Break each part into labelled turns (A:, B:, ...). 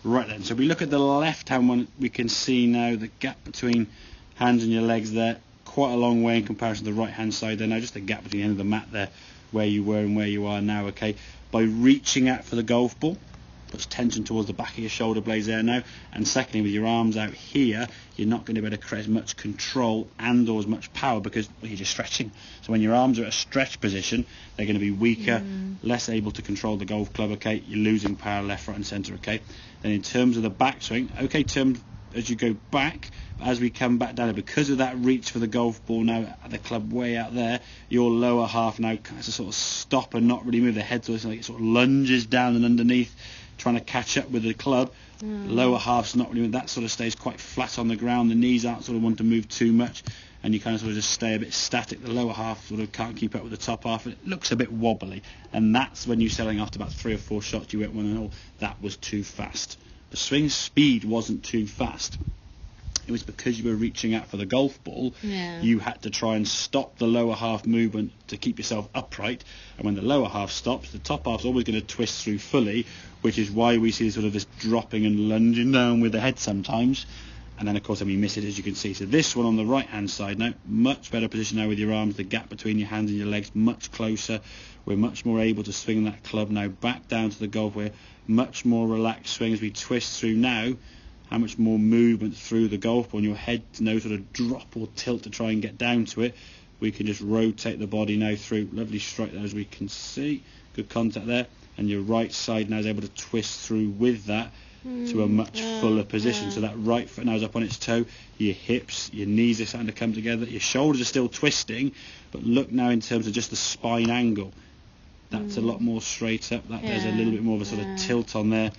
A: Right then, so we look at the left hand one, we can see now the gap between hands and your legs there, quite a long way in comparison to the right hand side there. Now just the gap between the end of the mat there, where you were and where you are now, okay? By reaching out for the golf ball, puts tension towards the back of your shoulder blades there now, and secondly, with your arms out here, you're not going to be able to create as much control and or as much power because you're just stretching. So when your arms are at a stretch position, they're going to be weaker, less able to control the golf club, okay? You're losing power left, right and centre, okay? Then in terms of the backswing, okay, as you go back, as we come back down, because of that reach for the golf ball now at the club way out there, your lower half now has to sort of stop and not really move. The head sort of lunges down and underneath, trying to catch up with the club. Lower half's not really, that sort of stays quite flat on the ground. The knees aren't sort of want to move too much, and you kind of sort of just stay a bit static. The lower half sort of can't keep up with the top half. It looks a bit wobbly, and that's when you're selling after about 3 or 4 shots. You went 1-0. That was too fast. The swing speed wasn't too fast. It was because you were reaching out for the golf ball. You had to try and stop the lower half movement to keep yourself upright, and when the lower half stops, the top half's always going to twist through fully, which is why we see sort of this dropping and lunging down with the head sometimes, and then of course we miss it, as you can see. So this one on the right hand side now, much better position now with your arms, the gap between your hands and your legs much closer. We're much more able to swing that club now back down to the golf. We're much more relaxed swing as we twist through now. How much more movement through the golf ball, and your head no sort of drop or tilt to try and get down to it. We can just rotate the body now through. Lovely strike there, as we can see. Good contact there, and your right side now is able to twist through with that to a much fuller position. So that right foot now is up on its toe. Your hips, your knees are starting to come together. Your shoulders are still twisting, but look now in terms of just the spine angle. That's a lot more straight up. There's a little bit more of a sort of tilt on there.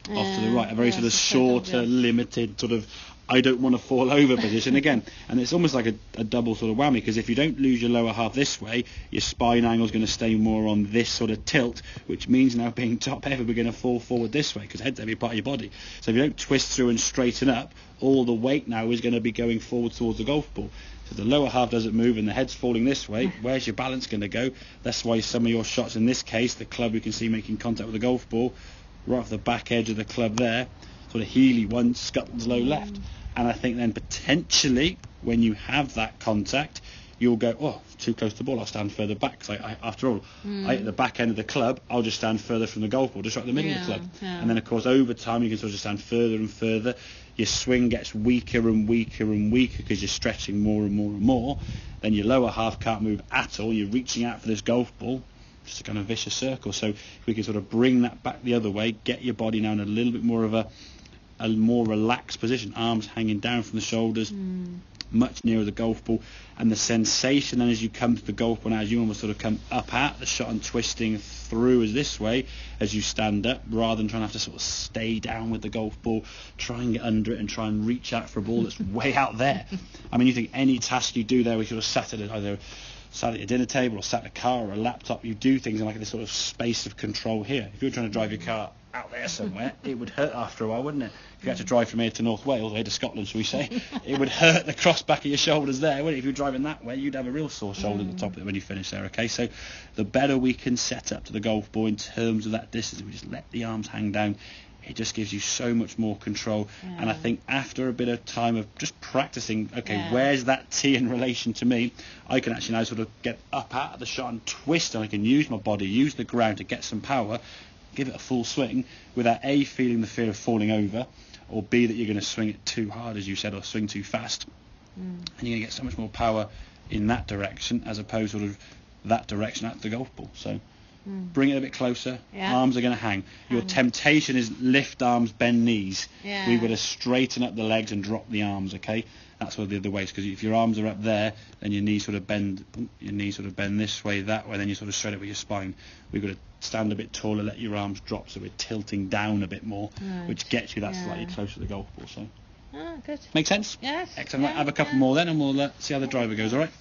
A: Off to the right, a very sort of shorter, limited sort of I don't want to fall over position again. And it's almost like a double sort of whammy, because if you don't lose your lower half this way, your spine angle is going to stay more on this sort of tilt, which means now being top heavy, we're going to fall forward this way because head's every part of your body. So if you don't twist through and straighten up, all the weight now is going to be going forward towards the golf ball. So the lower half doesn't move and the head's falling this way. Where's your balance going to go? That's why some of your shots in this case, the club you can see making contact with the golf ball, right off the back edge of the club there, sort of heely one, scuttles low left. And I think then potentially when you have that contact, you'll go, oh, too close to the ball, I'll stand further back. Because after all, at the back end of the club, I'll just stand further from the golf ball, just right in the middle of the club. And then, of course, over time, you can sort of stand further and further. Your swing gets weaker and weaker and weaker because you're stretching more and more and more. Then your lower half can't move at all. You're reaching out for this golf ball. Just a kind of vicious circle. So if we can sort of bring that back the other way, get your body now in a little bit more of a more relaxed position, arms hanging down from the shoulders, much nearer the golf ball, and the sensation then as you come to the golf ball now, as you almost sort of come up at the shot and twisting through as this way as you stand up, rather than trying to have to sort of stay down with the golf ball, try and get under it and try and reach out for a ball that's way out there. I mean, you think any task you do there, we sort of sat at your dinner table or sat in a car or a laptop, you do things in like this sort of space of control here. If you're trying to drive your car out there somewhere, it would hurt after a while, wouldn't it? If you had to drive from here to North Wales, or here to Scotland, shall we say, it would hurt the cross back of your shoulders there, wouldn't it? If you were driving that way, you'd have a real sore shoulder at the top of it when you finish there, okay? So the better we can set up to the golf ball in terms of that distance, we just let the arms hang down, it just gives you so much more control. And I think after a bit of time of just practicing, where's that tee in relation to me, I can actually now sort of get up out of the shot and twist, and I can use my body, use the ground to get some power, give it a full swing without A, feeling the fear of falling over, or B, that you're going to swing it too hard, as you said, or swing too fast. And you're going to get so much more power in that direction as opposed to sort of that direction at the golf ball. So bring it a bit closer, arms are going to hang. Your temptation is lift arms, bend knees. We've got to straighten up the legs and drop the arms, okay? That's one of the other ways, because if your arms are up there, then your knees sort of bend this way, that way, then you sort of straight up with your spine. We've got to stand a bit taller, let your arms drop, so we're tilting down a bit more, which gets you that slightly closer to the golf ball. So
B: good.
A: Make sense?
B: Yes.
A: Excellent. Right, have a couple more then, and we'll see how the driver goes, all right?